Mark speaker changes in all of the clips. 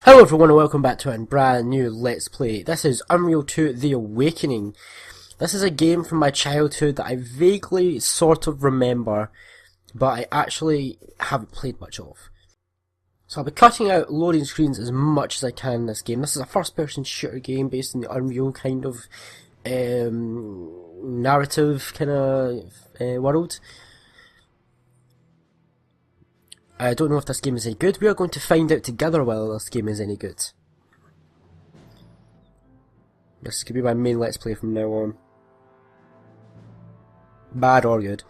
Speaker 1: Hello everyone and welcome back to a brand new Let's Play. This is Unreal 2 The Awakening. This is a game from my childhood that I vaguely sort of remember, but I actually haven't played much of. So I'll be cutting out loading screens as much as I can in this game. This is a first person shooter game based in the Unreal kind of narrative kind of world. I don't know if this game is any good. We are going to find out together whether this game is any good. This could be my main Let's Play from now on. Bad or good.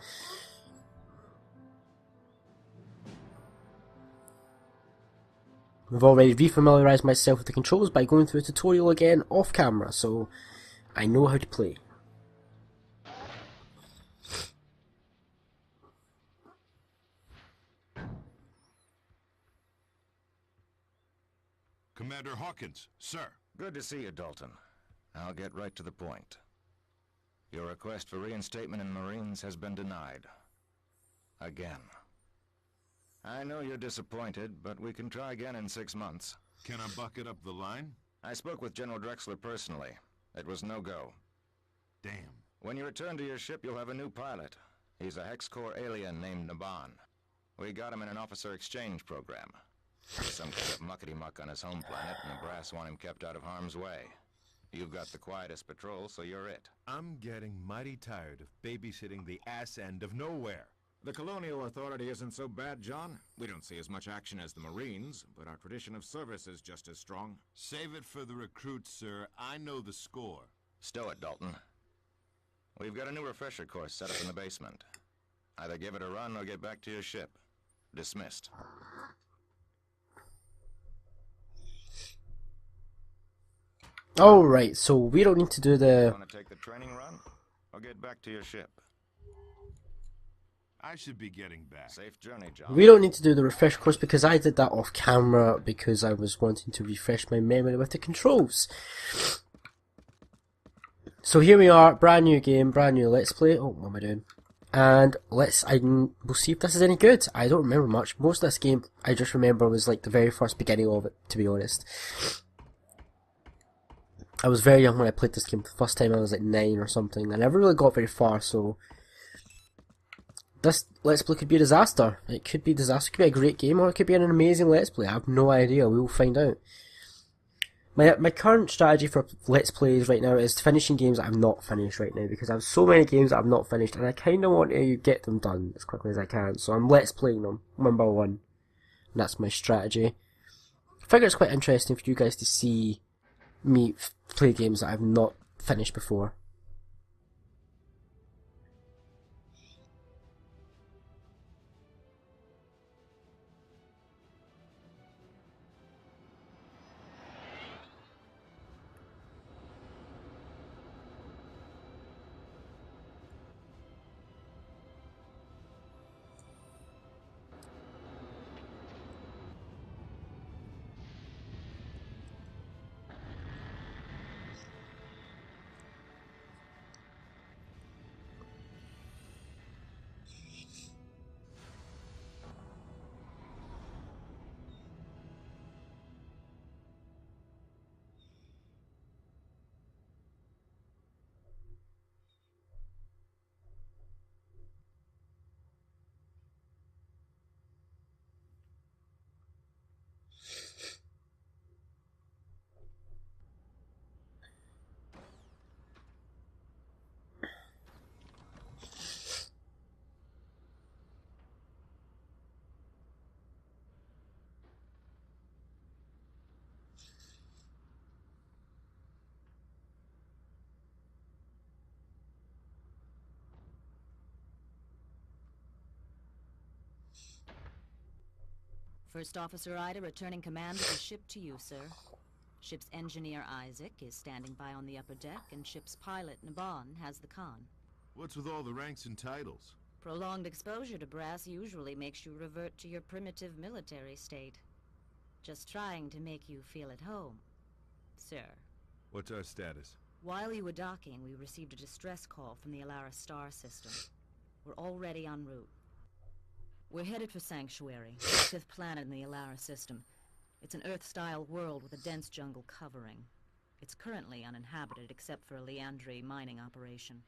Speaker 1: I've already refamiliarised myself with the controls by going through a tutorial again off camera, so I know how to play.
Speaker 2: Commander Hawkins, sir.
Speaker 3: Good to see you, Dalton. I'll get right to the point. Your request for reinstatement in Marines has been denied. Again. I know you're disappointed, but we can try again in 6 months.
Speaker 2: Can I bucket up the line?
Speaker 3: I spoke with General Drexler personally. It was no go.
Speaker 2: Damn.
Speaker 3: When you return to your ship, you'll have a new pilot. He's a Hex-Core alien named Naban. We got him in an officer exchange program. Some kind of muckety-muck on his home planet, and the brass want him kept out of harm's way. You've got the quietest patrol, so you're it.
Speaker 2: I'm getting mighty tired of babysitting the ass end of nowhere.
Speaker 4: The Colonial Authority isn't so bad, John. We don't see as much action as the Marines, but our tradition of service is just as strong.
Speaker 2: Save it for the recruits, sir. I know the score.
Speaker 3: Stow it, Dalton. We've got a new refresher course set up in the basement. Either give it a run or get back to your ship. Dismissed.
Speaker 1: Alright, so we don't need to do the...
Speaker 3: Want to take the training run? Or get back to your ship?
Speaker 2: I should be getting back.
Speaker 3: Safe journey, John.
Speaker 1: We don't need to do the refresh course because I did that off camera because I was wanting to refresh my memory with the controls. So here we are, brand new game, brand new Let's Play. Oh, what am I doing? And we'll see if this is any good. I don't remember much. Most of this game, I just remember was like the very first beginning of it, to be honest. I was very young when I played this game. The first time I was like 9 or something. I never really got very far, so... This Let's Play could be a disaster. It could be a disaster. It could be a great game, or it could be an amazing Let's Play. I have no idea. We will find out. My current strategy for Let's Plays right now is finishing games that I've not finished right now, because I have so many games that I've not finished, and I kind of want to get them done as quickly as I can. So I'm Let's Playing them, one by one. And that's my strategy. I figure it's quite interesting for you guys to see me play games that I've not finished before.
Speaker 5: First Officer Ida returning command of the ship to you, sir. Ship's engineer Isaac is standing by on the upper deck, and ship's pilot Naban has the con.
Speaker 2: What's with all the ranks and titles?
Speaker 5: Prolonged exposure to brass usually makes you revert to your primitive military state. Just trying to make you feel at home, sir.
Speaker 2: What's our status?
Speaker 5: While you were docking, we received a distress call from the Alara star system. We're already en route. We're headed for Sanctuary, the 5th planet in the Alara system. It's an Earth-style world with a dense jungle covering. It's currently uninhabited except for a Leandri mining operation.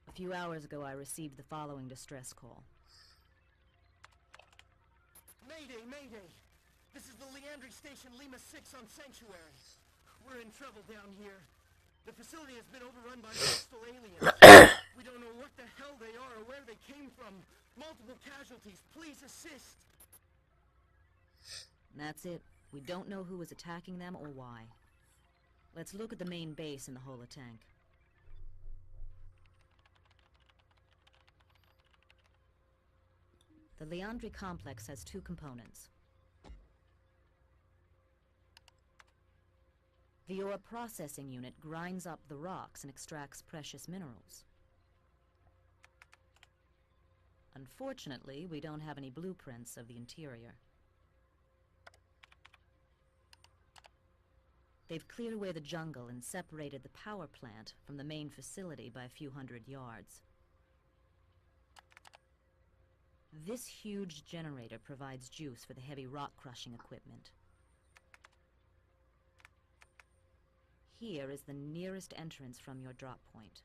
Speaker 5: A few hours ago, I received the following distress call.
Speaker 6: Mayday, mayday! This is the Leandri Station Lima 6 on Sanctuary. We're in trouble down here. The facility has been overrun by hostile aliens. We don't know what the hell they are or where they came from. Multiple casualties. Please assist.
Speaker 5: That's it. We don't know who is attacking them or why. Let's look at the main base in the holotank. The Leandri complex has two components. The ore processing unit grinds up the rocks and extracts precious minerals. Unfortunately, we don't have any blueprints of the interior. They've cleared away the jungle and separated the power plant from the main facility by a few hundred yards. This huge generator provides juice for the heavy rock-crushing equipment. Here is the nearest entrance from your drop point.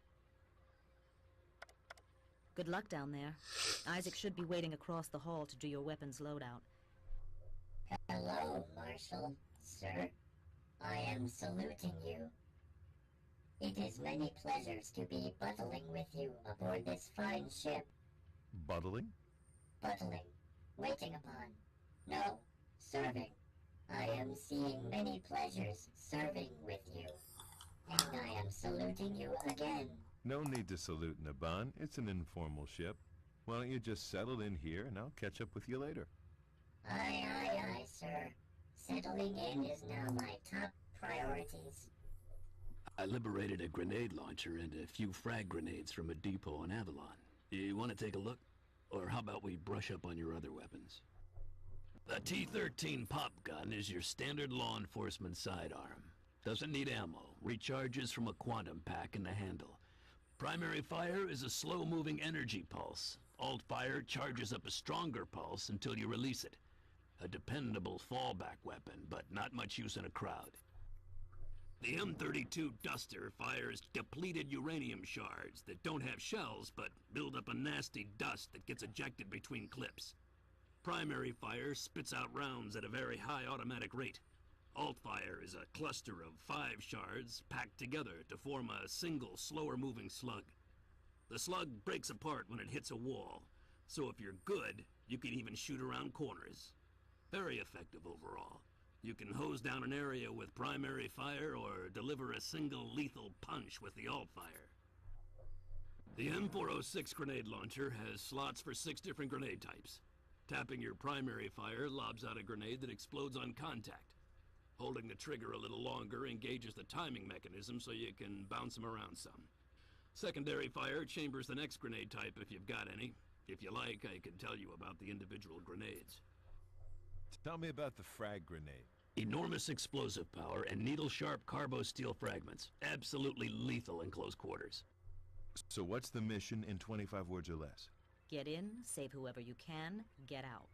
Speaker 5: Good luck down there. Isaac should be waiting across the hall to do your weapons loadout.
Speaker 7: Hello, Marshal, sir. I am saluting you. It is many pleasures to be buttling with you aboard this fine ship.
Speaker 2: Buttling?
Speaker 7: Buttling. Waiting upon. No, serving. I am seeing many pleasures serving with you. And I am saluting you again.
Speaker 2: No need to salute, Naban. It's an informal ship. Why don't you just settle in here and I'll catch up with you later?
Speaker 7: Aye, aye, aye, sir. Settling in is now my top priorities.
Speaker 8: I liberated a grenade launcher and a few frag grenades from a depot on Avalon. You want to take a look? Or how about we brush up on your other weapons? The T-13 pop gun is your standard law enforcement sidearm. Doesn't need ammo, recharges from a quantum pack in the handle. Primary fire is a slow-moving energy pulse. Alt fire charges up a stronger pulse until you release it. A dependable fallback weapon, but not much use in a crowd. The M32 Duster fires depleted uranium shards that don't have shells, but build up a nasty dust that gets ejected between clips. Primary fire spits out rounds at a very high automatic rate. Alt fire is a cluster of 5 shards packed together to form a single, slower-moving slug. The slug breaks apart when it hits a wall, so if you're good, you can even shoot around corners. Very effective overall. You can hose down an area with primary fire or deliver a single lethal punch with the alt fire. The M406 grenade launcher has slots for 6 different grenade types. Tapping your primary fire lobs out a grenade that explodes on contact. Holding the trigger a little longer engages the timing mechanism so you can bounce them around some. Secondary fire chambers the next grenade type if you've got any. If you like, I can tell you about the individual grenades.
Speaker 2: Tell me about the frag grenade.
Speaker 8: Enormous explosive power and needle-sharp carbo-steel fragments. Absolutely lethal in close quarters.
Speaker 2: So what's the mission in 25 words or less?
Speaker 5: Get in, save whoever you can, get out.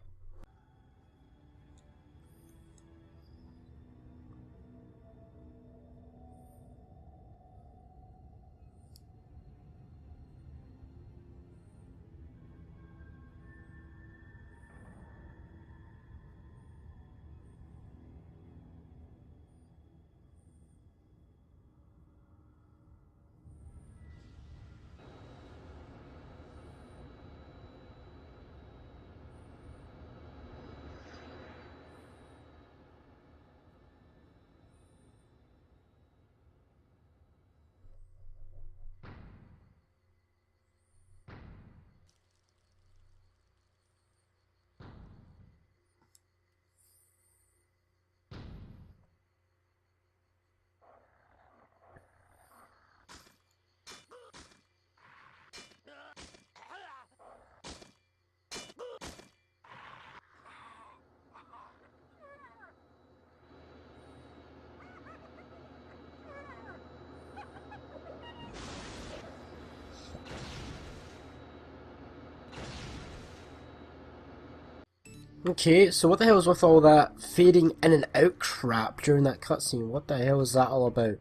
Speaker 1: Okay, so what the hell is with all that fading in and out crap during that cutscene? What the hell is that all about?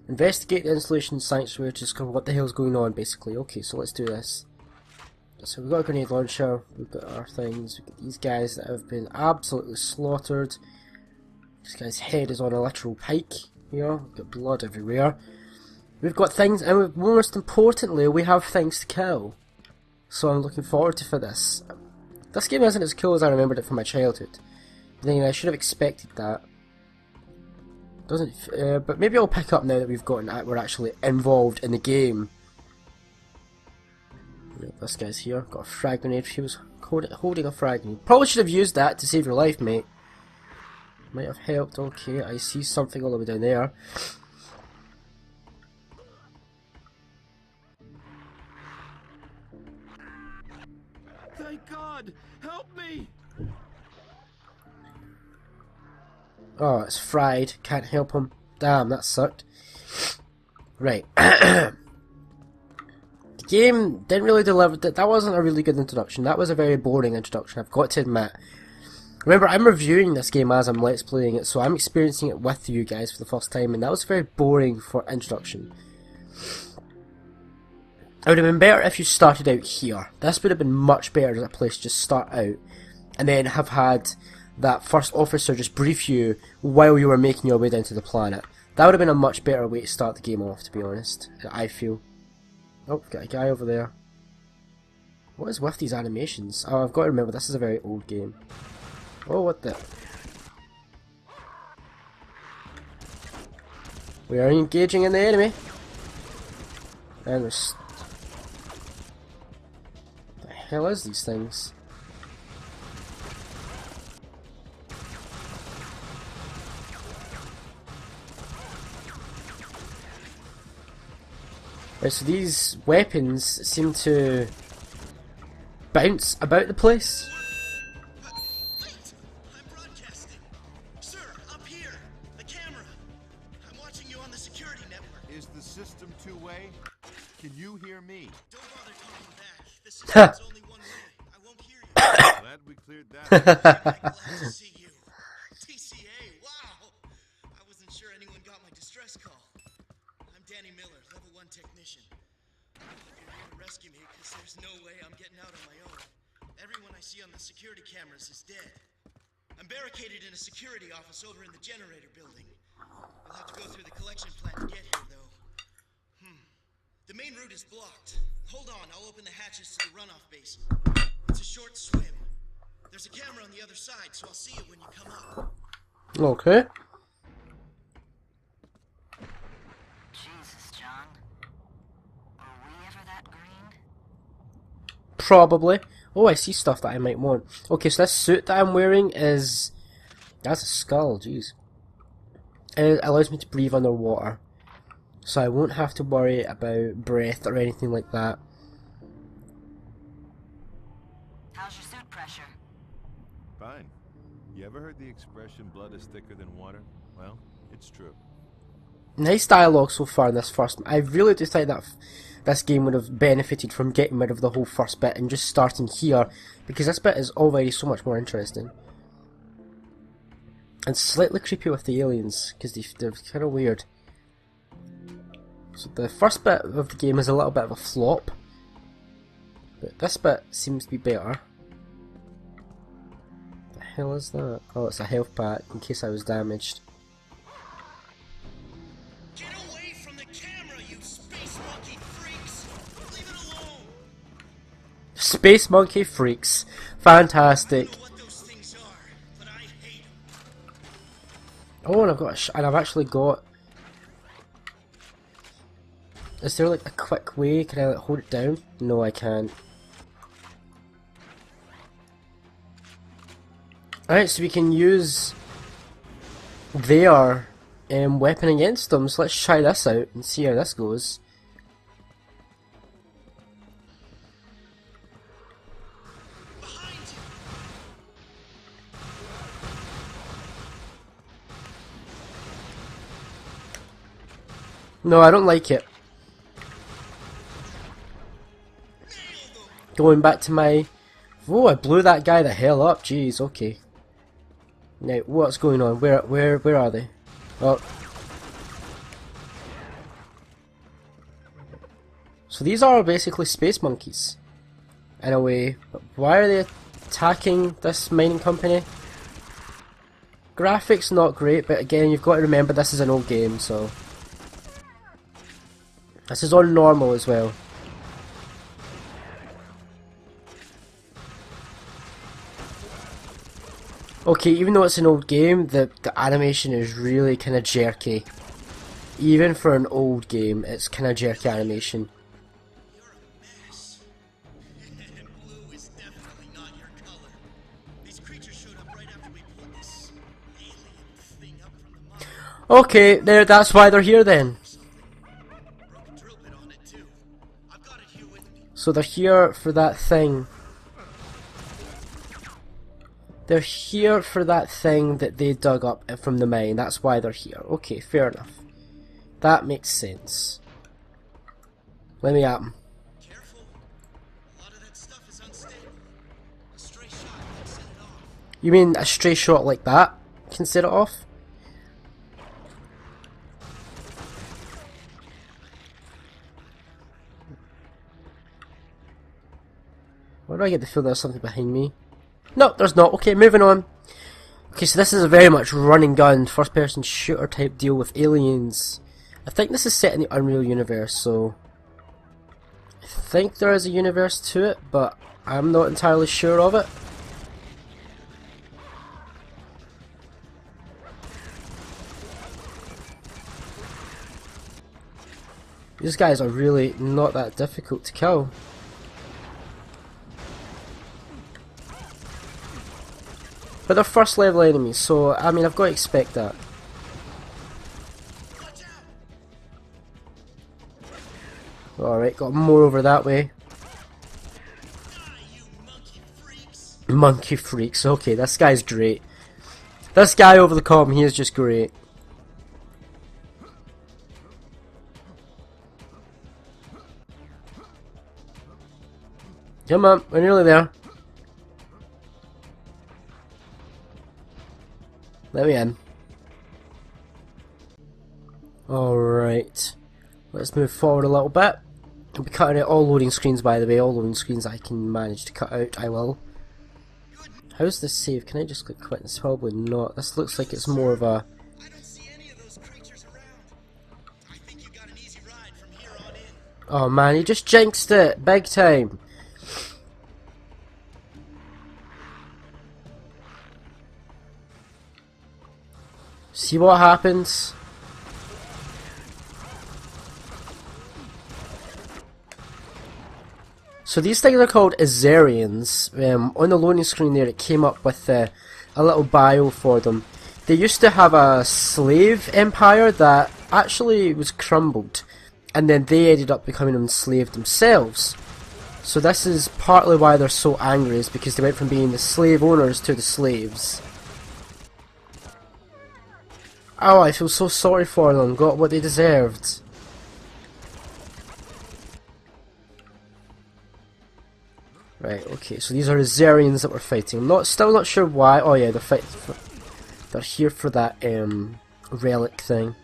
Speaker 1: Investigate the installation sanctuary to discover what the hell's going on, basically. Okay, so let's do this. So we've got a grenade launcher, we've got our things, we've got these guys that have been absolutely slaughtered. This guy's head is on a literal pike here, we've got blood everywhere. We've got things, and most importantly, we have things to kill. So I'm looking forward to for this. This game isn't as cool as I remembered it from my childhood. Then I should have expected that. Doesn't, but maybe I'll pick up now that we're actually involved in the game. This guy's here, got a frag grenade. He was holding a frag grenade. Probably should have used that to save your life, mate. Might have helped. Okay, I see something all the way down there.
Speaker 6: Thank God! Help me!
Speaker 1: Oh, it's fried. Can't help him. Damn, that sucked. Right. The game didn't really deliver. That wasn't a really good introduction. That was a very boring introduction, I've got to admit. Remember, I'm reviewing this game as I'm let's playing it, so I'm experiencing it with you guys for the first time, and that was very boring for introduction. It would have been better if you started out here. This would have been much better as a place to just start out, and then have had that first officer just brief you while you were making your way down to the planet. That would have been a much better way to start the game off, to be honest, I feel. Oh, got a guy over there. What is with these animations? Oh, I've got to remember, this is a very old game. Oh, what the... We are engaging in the enemy. And there's... What the hell is these things? Right, so these weapons seem to bounce about the place.
Speaker 6: Wait! I'm broadcasting. Sir, up here. The camera. I'm watching you on the security network.
Speaker 2: Is the system two-way? Can you hear me?
Speaker 6: Don't bother talking back. The system's only one way. I won't hear you.
Speaker 2: Glad we cleared that.
Speaker 6: Glad to see you. TCA, wow! I wasn't sure anyone got my distress call. I'm Danny Miller, level 1 technician. You're here to rescue me because there's no way I'm getting out on my own. Everyone I see on the security cameras is dead. I'm barricaded in a security office over in the generator building. We'll have to go through the collection plant to get here, though. The main route is blocked. Hold on, I'll open the hatches to the runoff basin. It's a short swim. There's a camera on the other side, so I'll see you when you come up.
Speaker 1: Okay.
Speaker 5: Jesus, John. Were we ever that green?
Speaker 1: Probably. Oh, I see stuff that I might want. Okay, so this suit that I'm wearing is... That's a skull, jeez. It allows me to breathe underwater. So I won't have to worry about breath or anything like that.
Speaker 5: How's your suit pressure?
Speaker 2: Fine. You ever heard the expression blood is thicker than water? Well, it's true.
Speaker 1: Nice dialogue so far in this first... I really do think that this game would have benefited from getting rid of the whole first bit and just starting here, because this bit is already so much more interesting. And slightly creepy with the aliens, because they're kind of weird. So the first bit of the game is a little bit of a flop, but this bit seems to be better. What the hell is that? Oh, it's a health pack in case I was damaged.
Speaker 6: Get away from the camera, you space monkey freaks! Leave it alone!
Speaker 1: Space monkey freaks. Fantastic.
Speaker 6: I don't know what those things are, but I hate them.
Speaker 1: Oh, and I've got and I've actually got... Is there like a quick way? Can I like, hold it down? No, I can't. Alright, so we can use their weapon against them. So let's try this out and see how this goes.
Speaker 6: Behind you!
Speaker 1: No, I don't like it. Going back to my Oh, I blew that guy the hell up. Jeez, okay. Now, what's going on? Where are they? Oh. So these are basically space monkeys, in a way. But why are they attacking this mining company? Graphics not great, but again, you've got to remember this is an old game, so... This is on normal as well. Okay, even though it's an old game, the animation is really kind of jerky. Even for an old game, it's kind of jerky animation. Okay, that's why they're here then. So they're here for that thing. They're here for that thing that they dug up from the mine. That's why they're here. Okay, fair enough. That makes sense. Let me at 'em. You mean a stray shot like that can set it off? Why do I get the feeling there's something behind me? No, there's not. Okay, moving on. Okay, so this is a very much run and gun, first person shooter type deal with aliens. I think this is set in the Unreal universe, so... I think there is a universe to it, but I'm not entirely sure of it. These guys are really not that difficult to kill. But they're first level enemies, so I mean I've got to expect that. Alright, got more over that way. Monkey freaks, okay, this guy's great. This guy over the com, he is just great. Come on, we're nearly there. Let me in. Alright. Let's move forward a little bit. I'll be cutting out all loading screens, by the way. All loading screens I can manage to cut out, I will. How's this save? Can I just click quit? It's probably not. This looks like it's more of a... Oh man, he just jinxed it! Big time! See what happens? So these things are called Azarians. On the loading screen there it came up with a little bio for them. They used to have a slave empire that actually was crumbled, and then they ended up becoming enslaved themselves. So this is partly why they're so angry, is because they went from being the slave owners to the slaves. Oh, I feel so sorry for them. Got what they deserved. Right, okay, so these are Azarians that we're fighting. Still not sure why. Oh yeah, they're here for that relic thing.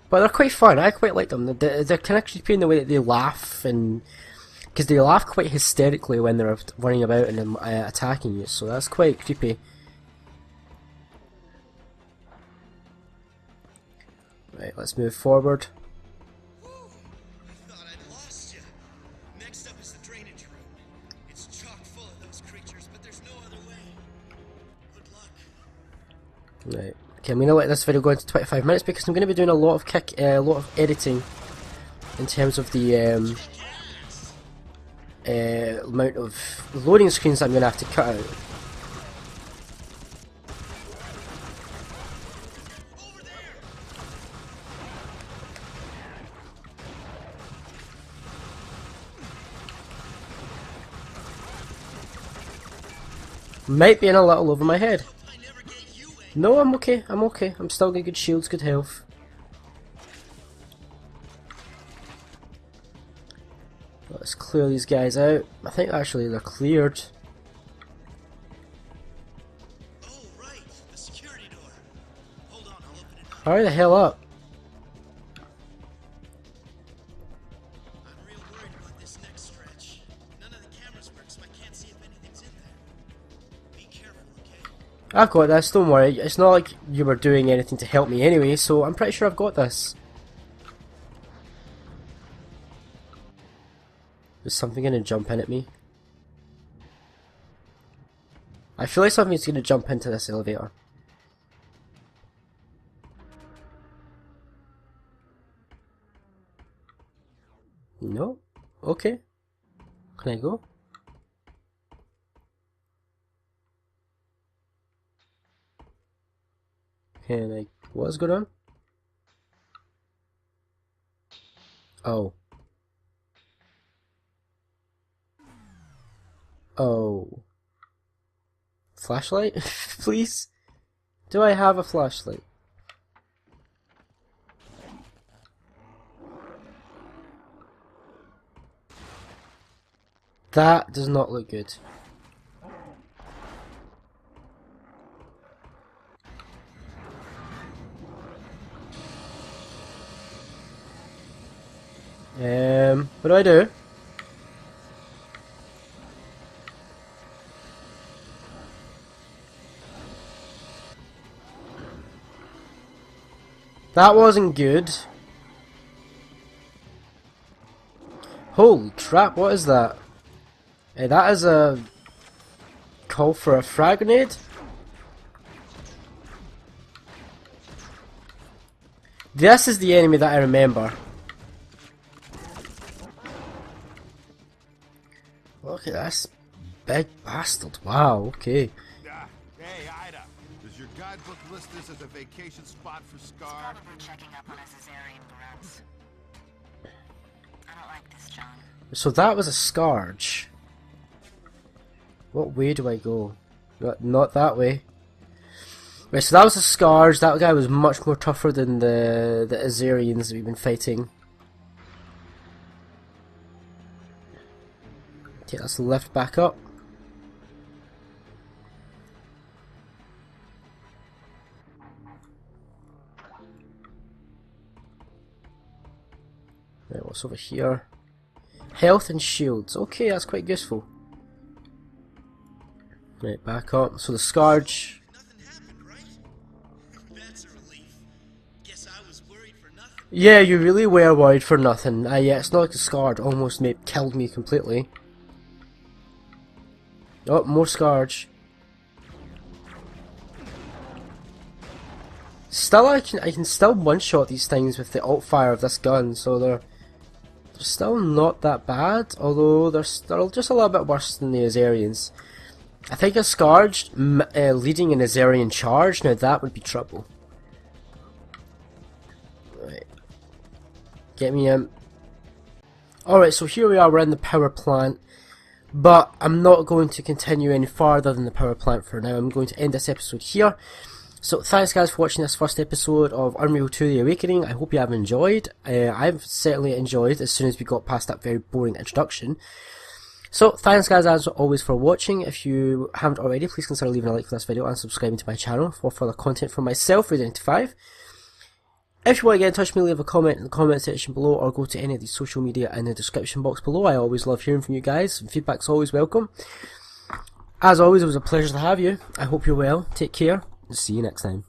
Speaker 1: But they're quite fun. I quite like them. They're kind of creepy in the way that they laugh, and because they laugh quite hysterically when they're running about and attacking you. So that's quite creepy. Right, let's move forward.
Speaker 6: I thought I'd lost you. Next up is the drainage room. It's chock full of those creatures, but there's no other way. Good luck.
Speaker 1: Right. Okay, I'm gonna let this video go into 25 minutes because I'm gonna be doing a lot of editing in terms of the amount of loading screens that I'm gonna have to cut out. Might be in a little over my head. No, I'm okay. I'm okay. I'm still got good shields, good health. Let's clear these guys out. I think actually they're cleared.
Speaker 9: Oh, right, the security door. Hold on, I'll open it up.
Speaker 1: Hurry the hell up.
Speaker 9: I'm real worried about this next stretch. None of the cameras work, so I can't see if anything's in there. Be careful, okay?
Speaker 1: I've got this, don't worry. It's not like you were doing anything to help me anyway, so I'm pretty sure I've got this. Is something gonna jump in at me? I feel like something's gonna jump into this elevator. No? Okay. Can I go? Can I... What's going on? Oh. Oh. Flashlight? Please? Do I have a flashlight? That does not look good. What do I do? That wasn't good. Holy crap, what is that? Hey, that is a call for a frag grenade? This is the enemy that I remember. Look at this big bastard. Wow, okay.
Speaker 10: Hey, Ida. Does your guidebook list this as a vacation spot for Scar?
Speaker 5: Probably checking up on his Azarian grubs. I don't like this, John.
Speaker 1: So that was a Scourge. What way do I go? Not that way. Right, so that was a Scourge. That guy was much more tougher than the Azarians that we've been fighting. Okay, let's lift back up. Right, what's over here? Health and shields. Okay, that's quite useful. Right, back up. So the Scourge.
Speaker 9: Nothing happened, right? That's a relief. Guess I was worried for nothing.
Speaker 1: Yeah, you really were worried for nothing. Yeah, it's not like the Scourge almost killed me completely. Oh, more Scourge. Still, I can still one-shot these things with the alt fire of this gun, so they're still not that bad. Although they're still just a little bit worse than the Azarians. I think a Scourge leading an Azarian charge, now that would be trouble. Right, get me in. Alright, so here we are. We're in the power plant. But I'm not going to continue any farther than the power plant for now. I'm going to end this episode here. So thanks guys for watching this first episode of Unreal 2 The Awakening. I hope you have enjoyed. I've certainly enjoyed as soon as we got past that very boring introduction. So thanks guys as always for watching. If you haven't already, please consider leaving a like for this video and subscribing to my channel for further content from myself, Ray95. If you want to get in touch with me, leave a comment in the comment section below or go to any of the social media in the description box below. I always love hearing from you guys, and feedback's always welcome. As always, it was a pleasure to have you. I hope you're well, take care, and see you next time.